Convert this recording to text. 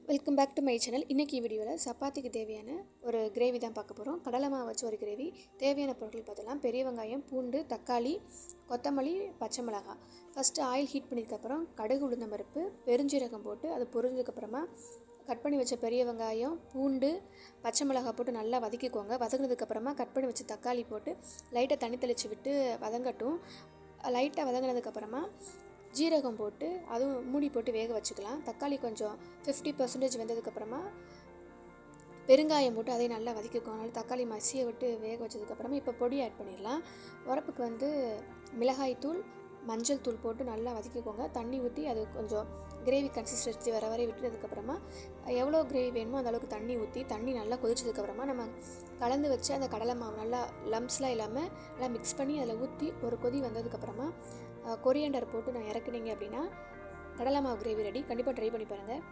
Welcome back to my channel. இன்றைக்கி வீடியோவில் சப்பாத்திக்கு தேவையான ஒரு கிரேவி தான் பார்க்க போகிறோம். கடலை மாவு வச்சு ஒரு கிரேவி. தேவையான பொருட்கள் பார்த்தலாம். பெரிய வெங்காயம், பூண்டு, தக்காளி, கொத்தமல்லி, பச்சை மிளகாய். ஃபஸ்ட்டு ஆயில் ஹீட் பண்ணதுக்கப்புறம் கடுகு, உளுந்தம் பருப்பு, பெருஞ்சீரகம் போட்டு அது பொரிஞ்சதுக்கப்புறமா கட் பண்ணி வச்ச பெரிய வெங்காயம், பூண்டு, பச்சை மிளகாய் போட்டு நல்லா வதக்கிக்கோங்க. வதங்கினதுக்கப்புறமா கட் பண்ணி வச்ச தக்காளி போட்டு லைட்டாக தண்ணி தெளித்து விட்டு வதங்கட்டும். லைட்டாக வதங்கினதுக்கப்புறமா ஜீரகம் போட்டு அதுவும் மூடி போட்டு வேக வச்சுக்கலாம். தக்காளி கொஞ்சம் 50% வெந்ததுக்கப்புறமா பெருங்காயம் போட்டு அதையும் நல்லா வதக்கிக்கோங்க. அதனால் தக்காளி மசியை விட்டு வேக வச்சதுக்கப்புறமா இப்போ பொடி ஆட் பண்ணிடலாம். உரப்புக்கு மிளகாய்த்தூள், மஞ்சள் தூள் போட்டு நல்லா வதக்கிக்கோங்க. தண்ணி ஊற்றி அது கொஞ்சம் கிரேவி கன்சிஸ்டன்சி வர வரை விட்டுறதுக்கப்புறமா எவ்வளோ கிரேவி வேணுமோ அந்த அளவுக்கு தண்ணி ஊற்றி தண்ணி நல்லா கொதிச்சதுக்கப்புறமா நம்ம கலந்து வச்சு அந்த கடலை மாவு நல்லா லம்ஸ்லாம் இல்லாமல் நல்லா மிக்ஸ் பண்ணி அதில் ஊற்றி ஒரு கொதி வந்ததுக்கப்புறமா கொரியண்டர் போட்டு நான் இறக்குனீங்க அப்படின்னா கடலை மாவு கிரேவி ரெடி. கண்டிப்பாக ட்ரை பண்ணி பாருங்கள்.